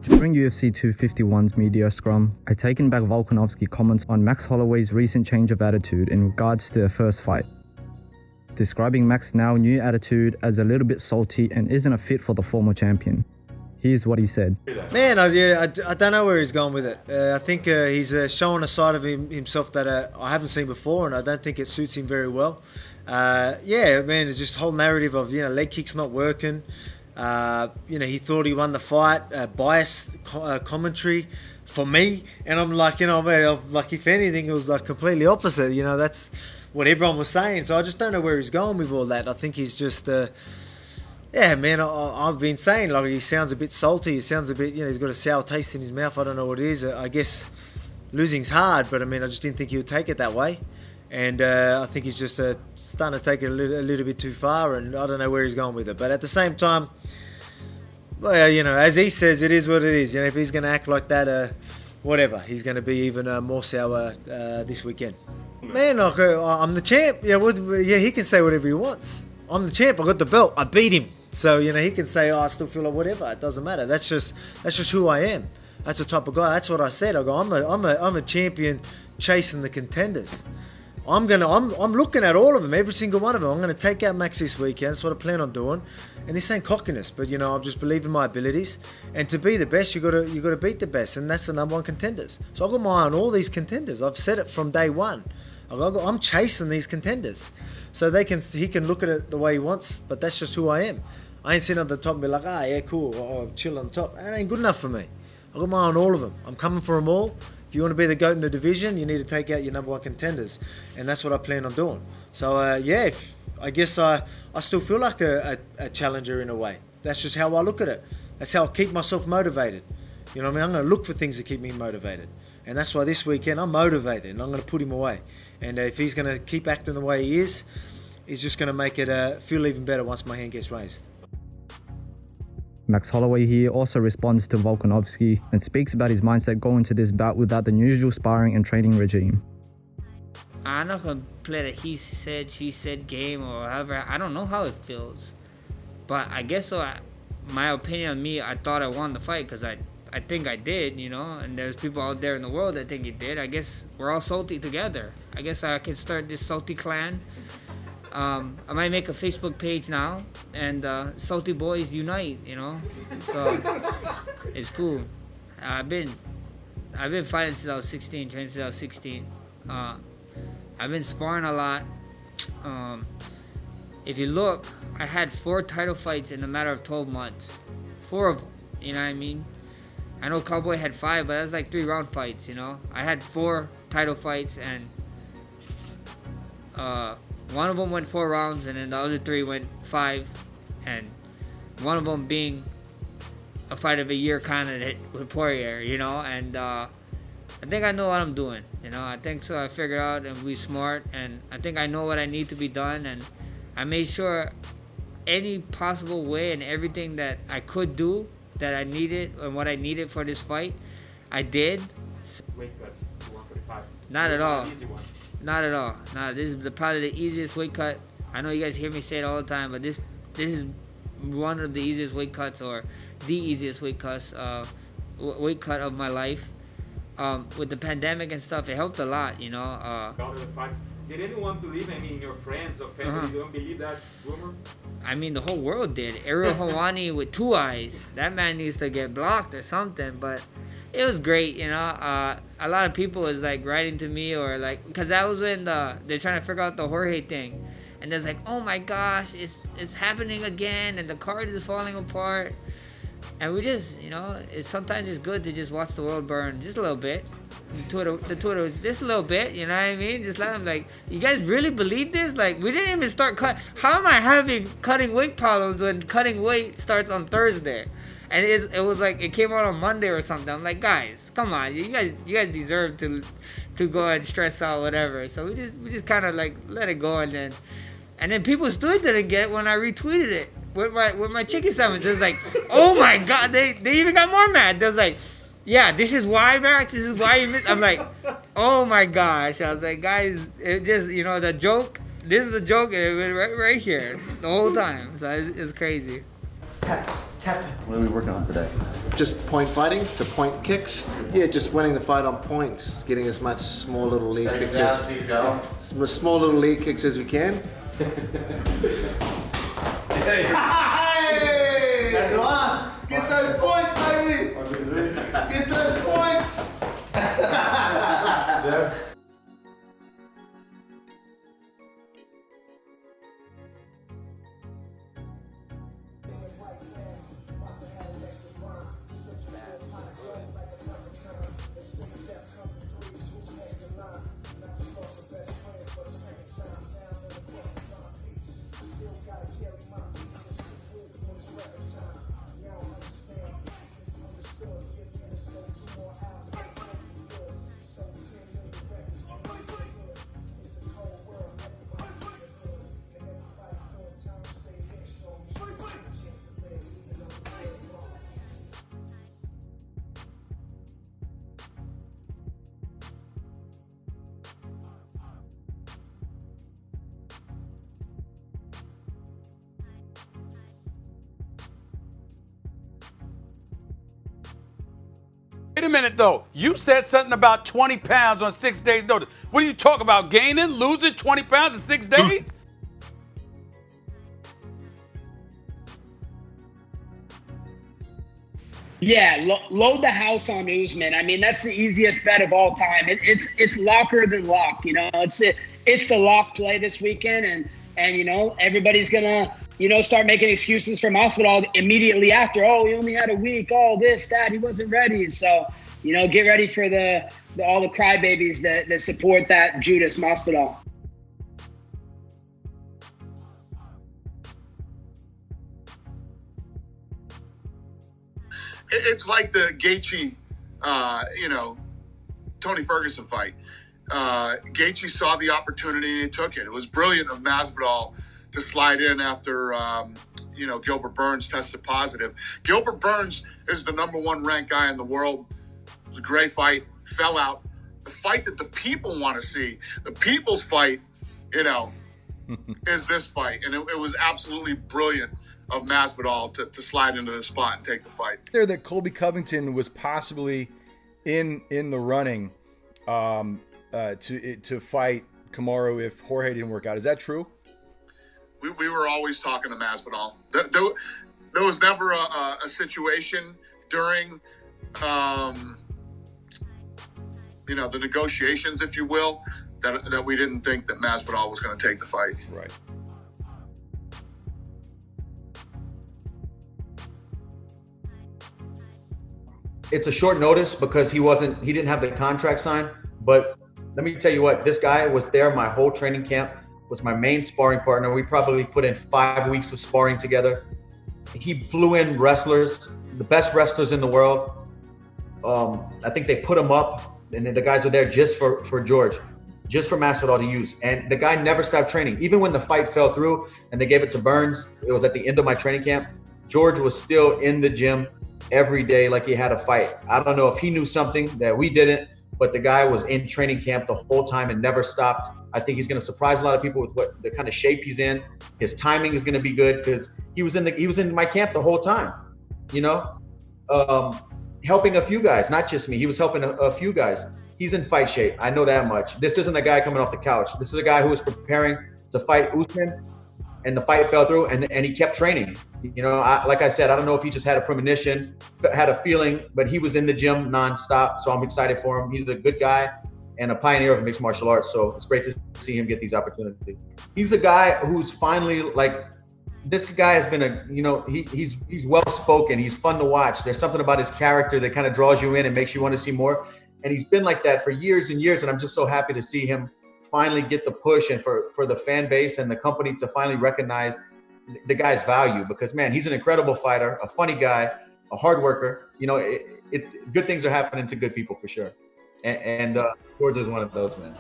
During UFC 251's Media Scrum, I taken back Volkanovski comments on Max Holloway's recent change of attitude in regards to their first fight, describing Max's now new attitude as a little bit salty and isn't a fit for the former champion. Here's what he said. Man, I don't know where he's going with it. I think he's showing a side of himself that I haven't seen before, and I don't think it suits him very well. Yeah, man, it's just a whole narrative of, leg kicks not working. He thought he won the fight, biased commentary for me, and I'm like, like if anything, it was like completely opposite. That's what everyone was saying. So I just don't know where he's going with all that. I think he's just, yeah, man. I've been saying, like, he sounds a bit salty. He sounds a bit, he's got a sour taste in his mouth. I don't know what it is. I guess losing's hard, but I mean, I just didn't think he would take it that way. And I think he's just starting to take it a little bit too far, and I don't know where he's going with it. But at the same time, well, as he says, it is what it is. If he's going to act like that, whatever, he's going to be even more sour this weekend. Man, I'm the champ. Yeah, he can say whatever he wants. I'm the champ. I got the belt. I beat him. So he can say, I still feel like whatever. It doesn't matter. That's just who I am. That's the type of guy. That's what I said. I go, I'm a champion chasing the contenders. I'm looking at all of them, every single one of them. I'm going to take out Max this weekend. That's what I plan on doing. And this ain't cockiness, but I just believe in my abilities. And to be the best, you got to beat the best, and that's the number one contenders. So I've got my eye on all these contenders. I've said it from day one. I'm chasing these contenders, so he can look at it the way he wants. But that's just who I am. I ain't sitting at the top and be like, yeah, cool, I'll chill on top. That ain't good enough for me. I've got my eye on all of them. I'm coming for them all. If you want to be the GOAT in the division, you need to take out your number one contenders. And that's what I plan on doing. So, I guess I still feel like a challenger in a way. That's just how I look at it. That's how I keep myself motivated. I'm going to look for things to keep me motivated. And that's why this weekend I'm motivated and I'm going to put him away. And if he's going to keep acting the way he is, he's just going to make it feel even better once my hand gets raised. Max Holloway here also responds to Volkanovski and speaks about his mindset going into this bout without the usual sparring and training regime. I'm not going to play the he said, she said game or however. I don't know how it feels. But I guess so. My opinion on me, I thought I won the fight because I think I did, and there's people out there in the world that think he did. I guess we're all salty together. I guess I can start this salty clan. I might make a Facebook page now, and Salty Boys Unite, So it's cool. I've been fighting since I was 16, training since I was 16. I've been sparring a lot. If you look, I had 4 title fights in a matter of 12 months. 4 of them, you know what I mean? I know Cowboy had 5, but that was like 3-round fights, I had 4 title fights, and one of them went 4 rounds, and then the other 3 went 5, and one of them being a fight of a year candidate with Poirier, and I think I know what I'm doing, I think so. I figured out and be smart, and I think I know what I need to be done, and I made sure any possible way and everything that I could do that I needed and what I needed for this fight, I did. Weight cut to 145. Not at all. Easy one. Not at all. No, this is probably the easiest weight cut. I know you guys hear me say it all the time, but this is one of the easiest weight cuts, or the easiest weight cut of my life. With the pandemic and stuff, it helped a lot, Did anyone believe, your friends or family, don't believe that rumor? I mean, the whole world did. Ariel Helwani with 2 eyes. That man needs to get blocked or something, but it was great, a lot of people was like writing to me, or like, because that was when they're trying to figure out the Jorge thing, and there's like, oh my gosh, it's happening again, and the card is falling apart, and we just, sometimes it's good to just watch the world burn just a little bit. The Twitter was just a little bit, you know what I mean? Just let them like, you guys really believe this? Like, we didn't even start how am I having cutting weight problems when cutting weight starts on Thursday? And it was like, it came out on Monday or something. I'm like, guys, come on, you guys deserve to go and stress out, whatever. So we just kind of like let it go, and then people still didn't get it when I retweeted it with my chicken sandwich. It was like, oh my god, they even got more mad. They was like, yeah, this is why, Max. This is why you missed. I'm like, oh my gosh. I was like, guys, it just, the joke. This is the joke. It went right here the whole time. So it's crazy. What are we working on today? Just point fighting, the point kicks. Yeah, just winning the fight on points, getting as much small little lead kicks as we can. Hey! That's one. Get those points, baby. Get those points. Jeff. Wait a minute, though. You said something about 20 pounds on 6 days' notice. What are you talking about? Gaining, losing 20 pounds in 6 days? Yeah, load the house on Usman. I mean, that's the easiest bet of all time. It's locker than lock. You know, it's the lock play this weekend, and you know everybody's gonna start making excuses for Masvidal immediately after. Oh, he only had a week. Oh, this, that, he wasn't ready. So get ready for all the crybabies that support that Judas Masvidal. It's like the Gaethje, Tony Ferguson fight. Gaethje saw the opportunity and took it. It was brilliant of Masvidal to slide in after, Gilbert Burns tested positive. Gilbert Burns is the #1 ranked guy in the world. It was a great fight, fell out. The fight that the people want to see, the people's fight, is this fight. And it was absolutely brilliant of Masvidal to slide into the spot and take the fight. There that Colby Covington was possibly in the running to fight Kamaru if Jorge didn't work out. Is that true? We were always talking to Masvidal. There was never a situation during the negotiations, if you will, that we didn't think that Masvidal was going to take the fight. Right. It's a short notice because he didn't have the contract signed. But let me tell you what, this guy was there my whole training camp, was my main sparring partner. We probably put in 5 weeks of sparring together. He flew in wrestlers, the best wrestlers in the world. I think they put him up, and then the guys were there just for George, just for Masvidal to use. And the guy never stopped training. Even when the fight fell through and they gave it to Burns, it was at the end of my training camp, George was still in the gym every day like he had a fight. I don't know if he knew something that we didn't, but the guy was in training camp the whole time and never stopped. I think he's going to surprise a lot of people with what the kind of shape he's in. His timing is going to be good because he was in my camp the whole time, helping a few guys, not just me. He was helping a few guys. He's in fight shape. I know that much. This isn't a guy coming off the couch. This is a guy who was preparing to fight Usman, and the fight fell through, and he kept training. Like I said, I don't know if he just had a premonition, had a feeling, but he was in the gym nonstop. So I'm excited for him. He's a good guy and a pioneer of mixed martial arts. So it's great to see him get these opportunities. He's a guy who's finally this guy has been he's well spoken. He's fun to watch. There's something about his character that kind of draws you in and makes you want to see more. And he's been like that for years and years. And I'm just so happy to see him finally get the push and for the fan base and the company to finally recognize the guy's value, because man, he's an incredible fighter, a funny guy, a hard worker. It's good things are happening to good people for sure. And George is one of those, man.